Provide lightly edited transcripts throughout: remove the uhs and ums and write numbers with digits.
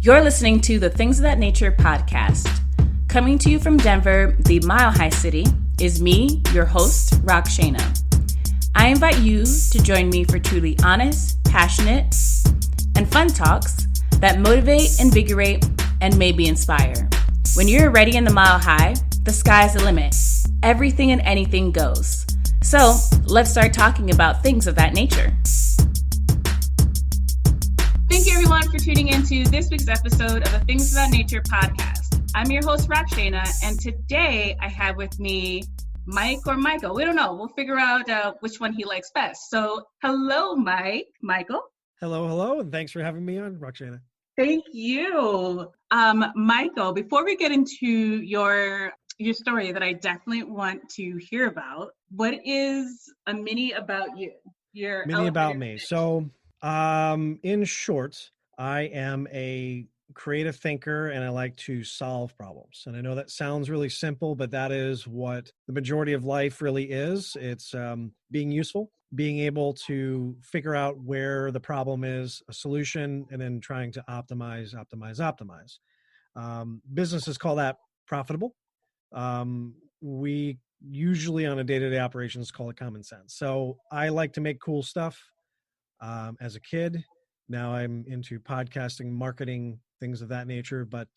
You're listening to the Things of That Nature podcast. Coming to you from Denver, the Mile High City, is me, your host, Rockshana. I invite you to join me for truly honest, passionate, and fun talks that motivate, invigorate, and maybe inspire. When you're ready in the Mile High, the sky's the limit. Everything and anything goes. So let's start talking about things of that nature. Thank you, everyone, for tuning into this week's episode of the Things of That Nature podcast. I'm your host, Rockshana, and today I have with me Mike or Michael. We don't know. We'll figure out which one he likes best. So, hello, Mike. Michael. Hello, and thanks for having me on, Rockshana. Thank you. Michael, before we get into your story that I definitely want to hear about, what is a mini about you? Your mini about me. Pitch. So, in short, I am a creative thinker and I like to solve problems. And I know that sounds really simple, but that is what the majority of life really is. It's being useful, being able to figure out where the problem is, a solution, and then trying to optimize. Businesses call that profitable. We usually on a day-to-day operations call it common sense. So I like to make cool stuff. As a kid, now I'm into podcasting, marketing, things of that nature. But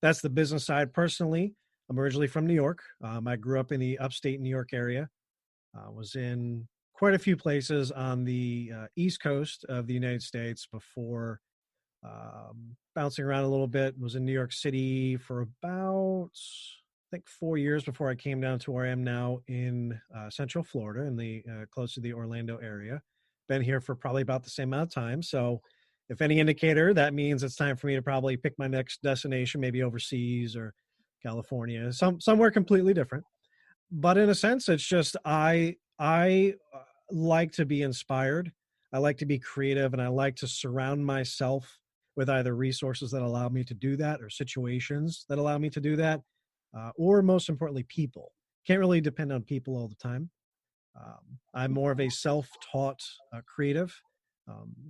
that's the business side. Personally, I'm originally from New York. I grew up in the upstate New York area. Was in quite a few places on the East Coast of the United States before bouncing around a little bit. Was in New York City for about, I think, 4 years before I came down to where I am now in Central Florida, in the close to the Orlando area. Been here for probably about the same amount of time. So if any indicator, that means it's time for me to probably pick my next destination, maybe overseas or California, somewhere completely different. But in a sense, it's just I like to be inspired. I like to be creative, and I like to surround myself with either resources that allow me to do that or situations that allow me to do that, or most importantly, people. Can't really depend on people all the time. I'm more of a self-taught creative.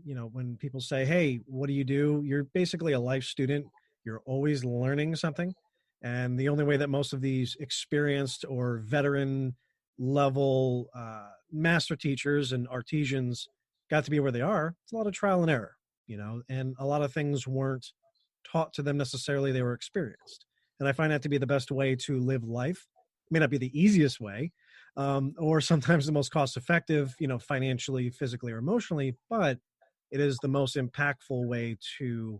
When people say, hey, what do? You're basically a life student. You're always learning something. And the only way that most of these experienced or veteran level master teachers and artisans got to be where they are, it's a lot of trial and error, and a lot of things weren't taught to them necessarily. They were experienced. And I find that to be the best way to live life. It may not be the easiest way, or sometimes the most cost-effective, financially, physically, or emotionally, but it is the most impactful way to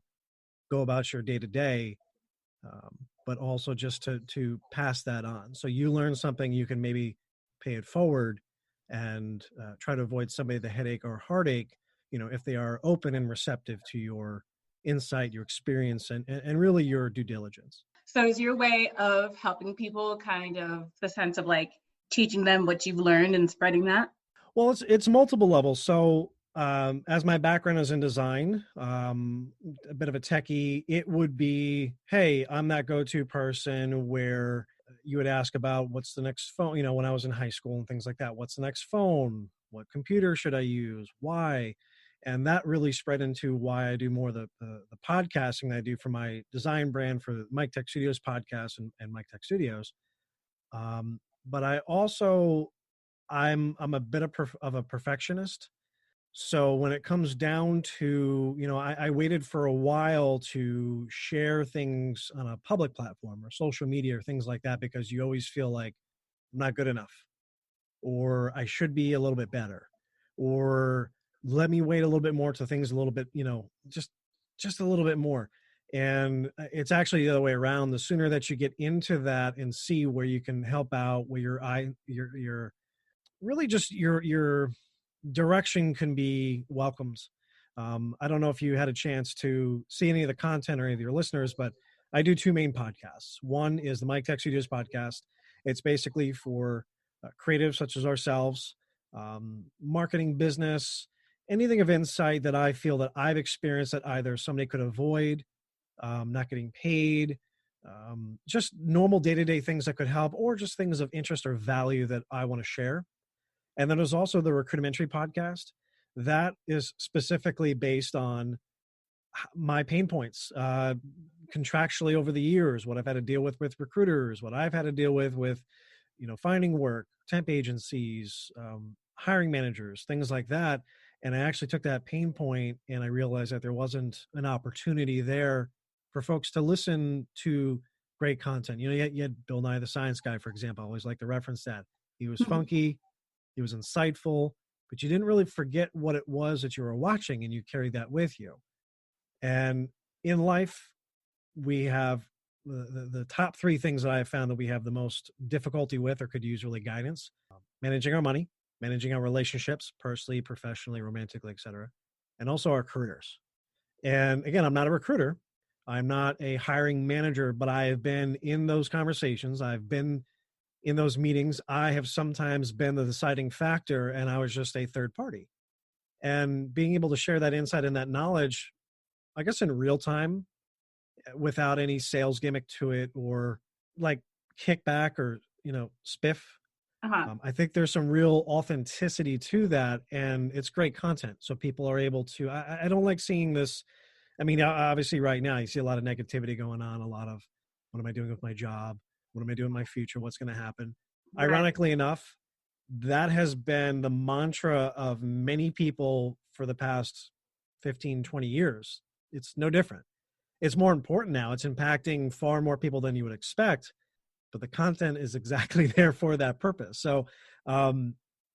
go about your day-to-day, but also just to pass that on. So you learn something, you can maybe pay it forward and try to avoid somebody the headache or heartache, if they are open and receptive to your insight, your experience, and really your due diligence. So is your way of helping people kind of the sense of like teaching them what you've learned and spreading that? Well, it's multiple levels. So as my background is in design, a bit of a techie, it would be, hey, I'm that go-to person where you would ask about what's the next phone, when I was in high school and things like that. What's the next phone? What computer should I use? Why? And that really spread into why I do more of the podcasting that I do for my design brand for Mike Tech Studios podcast and Mike Tech Studios. But I also, I'm a bit of a perfectionist. So when it comes down to, I waited for a while to share things on a public platform or social media or things like that, because you always feel like I'm not good enough, or I should be a little bit better, or let me wait a little bit more to things a little bit, just a little bit more. And it's actually the other way around. The sooner that you get into that and see where you can help out, where your really just your direction can be welcomed. I don't know if you had a chance to see any of the content or any of your listeners, but I do two main podcasts. One is the Mike Tech Studios podcast. It's basically for creatives such as ourselves, marketing, business, anything of insight that I feel that I've experienced that either somebody could avoid, not getting paid, just normal day-to-day things that could help, or just things of interest or value that I want to share. And then there's also the Recruitmentary podcast. That is specifically based on my pain points, contractually over the years, what I've had to deal with recruiters, what I've had to deal with, finding work, temp agencies, hiring managers, things like that. And I actually took that pain point and I realized that there wasn't an opportunity there for folks to listen to great content. You had Bill Nye the Science Guy, for example. I always like to reference that. He was funky, he was insightful, but you didn't really forget what it was that you were watching, and you carried that with you. And in life, we have the top three things that I have found that we have the most difficulty with or could use really guidance: managing our money, managing our relationships, personally, professionally, romantically, etc., and also our careers. And again, I'm not a recruiter. I'm not a hiring manager, but I have been in those conversations. I've been in those meetings. I have sometimes been the deciding factor, and I was just a third party. And being able to share that insight and that knowledge, I guess, in real time, without any sales gimmick to it or like kickback or spiff. I think there's some real authenticity to that, and it's great content. So people are able to. I don't like seeing this. I mean, obviously, right now you see a lot of negativity going on. A lot of, what am I doing with my job? What am I doing in my future? What's going to happen? Right. Ironically enough, that has been the mantra of many people for the past 15, 20 years. It's no different. It's more important now. It's impacting far more people than you would expect, but the content is exactly there for that purpose. So,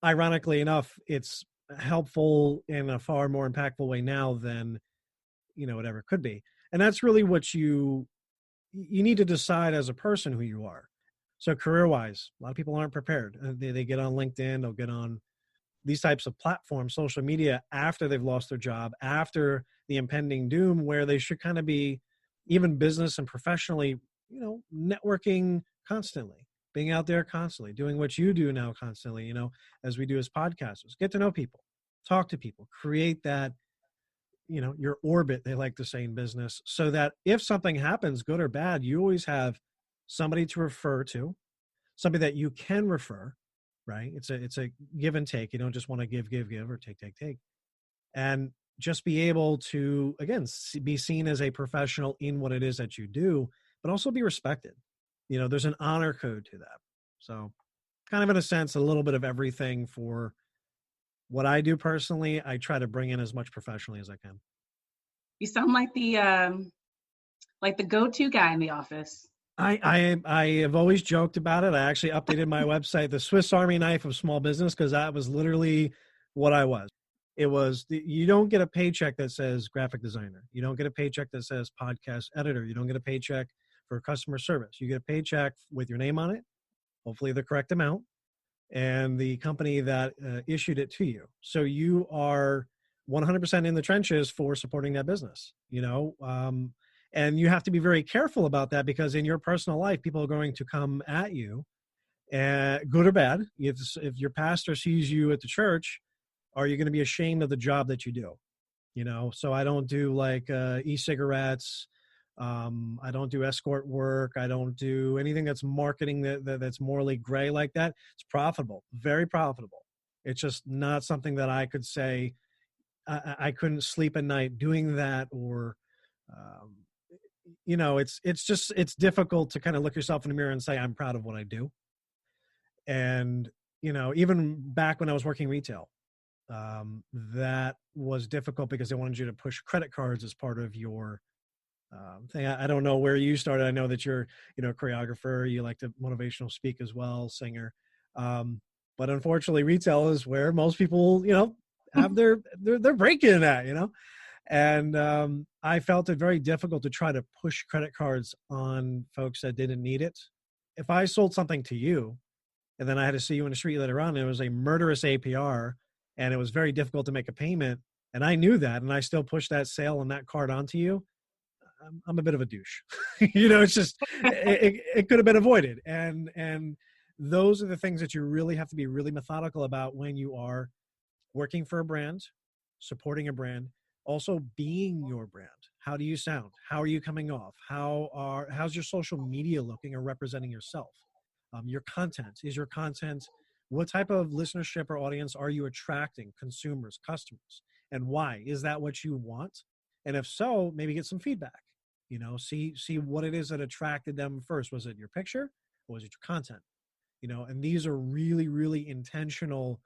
ironically enough, it's helpful in a far more impactful way now than it ever could be. And that's really what you need to decide as a person who you are. So career-wise, a lot of people aren't prepared. They get on LinkedIn, they'll get on these types of platforms, social media, after they've lost their job, after the impending doom, where they should kind of be, even business and professionally, networking constantly, being out there constantly, doing what you do now constantly, as we do as podcasters. Get to know people, talk to people, create that, your orbit, they like to say in business, so that if something happens, good or bad, you always have somebody to refer to, somebody that you can refer, right? It's a give and take. You don't just want to give or take. And just be able to, again, be seen as a professional in what it is that you do, but also be respected. There's an honor code to that. So kind of, in a sense, a little bit of everything for what I do personally. I try to bring in as much professionally as I can. You sound like the go-to guy in the office. I have always joked about it. I actually updated my website, the Swiss Army knife of small business, because that was literally what I was. It was, you don't get a paycheck that says graphic designer. You don't get a paycheck that says podcast editor. You don't get a paycheck for customer service. You get a paycheck with your name on it, hopefully the correct amount, and the company that issued it to you. So you are 100% in the trenches for supporting that business, and you have to be very careful about that, because in your personal life, people are going to come at you, good or bad. If your pastor sees you at the church, are you going to be ashamed of the job that you do? So I don't do like e-cigarettes. I don't do escort work. I don't do anything that's marketing that's morally gray like that. It's profitable, very profitable. It's just not something that I could say I couldn't sleep at night doing that, or, it's difficult to kind of look yourself in the mirror and say, I'm proud of what I do. And, even back when I was working retail, that was difficult because they wanted you to push credit cards as part of your thing. I don't know where you started. I know that you're, a choreographer. You like to motivational speak as well, singer. But unfortunately, retail is where most people, have their break-in at, And I felt it very difficult to try to push credit cards on folks that didn't need it. If I sold something to you, and then I had to see you in the street later on, and it was a murderous APR, and it was very difficult to make a payment, and I knew that, and I still pushed that sale and that card onto you, I'm a bit of a douche. It's just, it could have been avoided. And those are the things that you really have to be really methodical about when you are working for a brand, supporting a brand, also being your brand. How do you sound? How are you coming off? How's your social media looking or representing yourself? Your content. Is your content, what type of listenership or audience are you attracting? Consumers, customers, and why? Is that what you want? And if so, maybe get some feedback, see what it is that attracted them first. Was it your picture or was it your content? And these are really, really intentional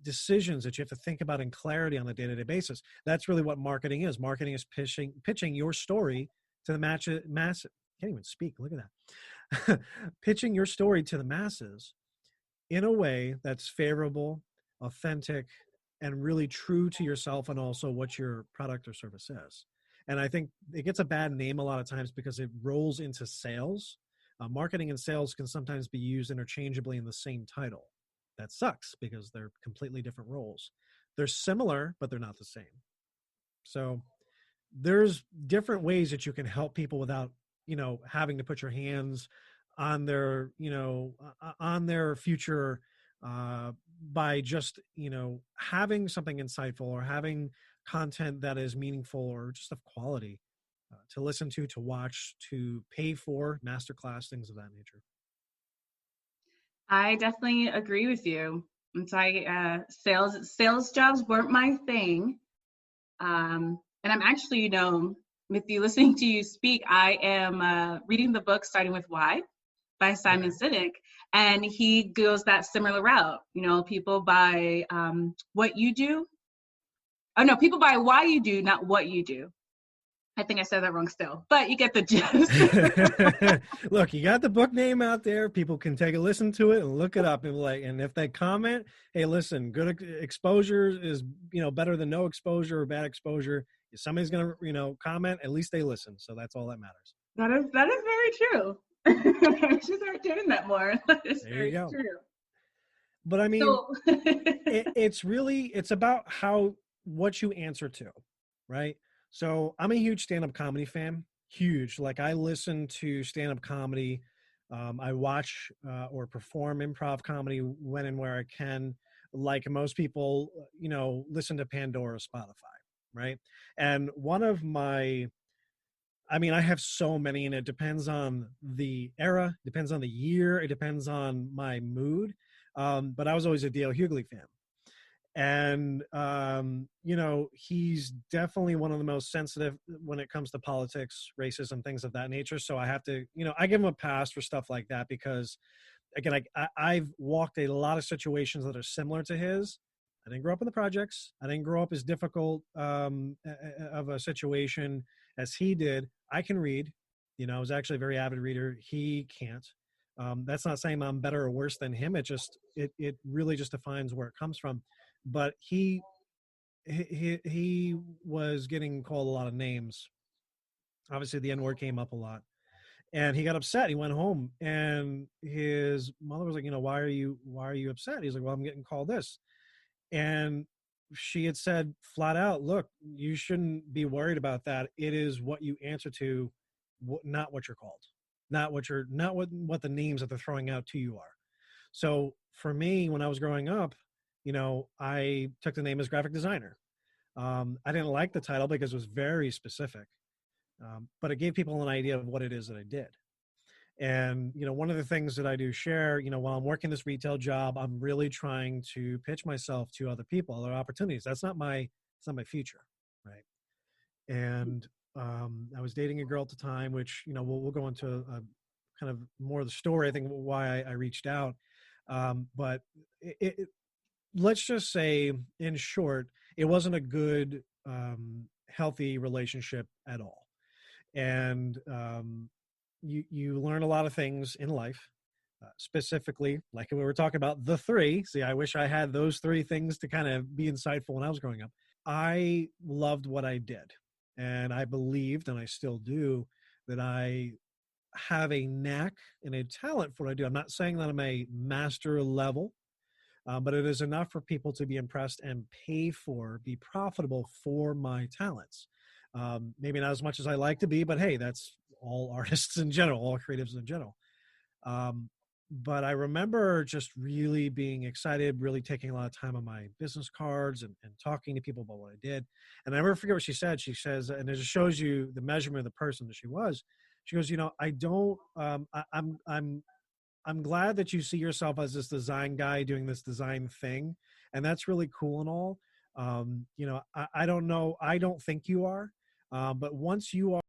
decisions that you have to think about in clarity on a day-to-day basis. That's really what marketing is. Marketing is pitching your story to the mass. Can't even speak. Look at that. Pitching your story to the masses in a way that's favorable, authentic, and really true to yourself and also what your product or service is. And I think it gets a bad name a lot of times because it rolls into sales. Marketing and sales can sometimes be used interchangeably in the same title. That sucks because they're completely different roles. They're similar, but they're not the same. So there's different ways that you can help people without, having to put your hands on their, on their future by just, having something insightful or having content that is meaningful or just of quality to listen to watch, to pay for, masterclass, things of that nature. I definitely agree with you. And so sales jobs weren't my thing. And I'm actually, with you listening to you speak, I am reading the book Starting with Why by Simon Sinek, and he goes that similar route. People buy what you do. Oh no, people buy why you do, not what you do. I think I said that wrong still, but you get the gist. Look, you got the book name out there. People can take a listen to it and look it up and if they comment, hey, listen, good exposure is, better than no exposure or bad exposure. If somebody's going to, comment, at least they listen. So that's all that matters. That is very true. I should start doing that more. That is very true. But I mean, it's about what you answer to, right? So I'm a huge stand-up comedy fan, huge. Like I listen to stand-up comedy. I watch or perform improv comedy when and where I can. Like most people, listen to Pandora, Spotify, right? And one of I have so many, and it depends on the era, depends on the year, it depends on my mood. But I was always a D.L. Hughley fan. And, he's definitely one of the most sensitive when it comes to politics, racism, things of that nature. So I have to, I give him a pass for stuff like that because, again, I've walked a lot of situations that are similar to his. I didn't grow up in the projects. I didn't grow up as difficult of a situation as he did. I can read. I was actually a very avid reader. He can't. That's not saying I'm better or worse than him. It really just defines where it comes from. But he was getting called a lot of names. Obviously, the N-word came up a lot, and he got upset. He went home, and his mother was like, why are you upset? He's like, well, I'm getting called this, and she had said flat out, look, you shouldn't be worried about that. It is what you answer to, not what you're called, not what the names that they're throwing out to you are. So for me, when I was growing up, I took the name as graphic designer. I didn't like the title because it was very specific, but it gave people an idea of what it is that I did. And, one of the things that I do share, while I'm working this retail job, I'm really trying to pitch myself to other people, other opportunities. It's not my future. Right. And I was dating a girl at the time, which, we'll go into a kind of more of the story, I think, why I reached out. But let's just say, in short, it wasn't a good, healthy relationship at all. And you learn a lot of things in life, specifically, like we were talking about the three. See, I wish I had those three things to kind of be insightful when I was growing up. I loved what I did. And I believed, and I still do, that I have a knack and a talent for what I do. I'm not saying that I'm a master level, but it is enough for people to be impressed and be profitable for my talents. Maybe not as much as I like to be, but hey, that's all artists in general, all creatives in general. But I remember just really being excited, really taking a lot of time on my business cards and talking to people about what I did. And I never forget what she said. She says, and it just shows you the measurement of the person that she was. She goes, I'm glad that you see yourself as this design guy doing this design thing. And that's really cool and all. I don't know. I don't think you are, But once you are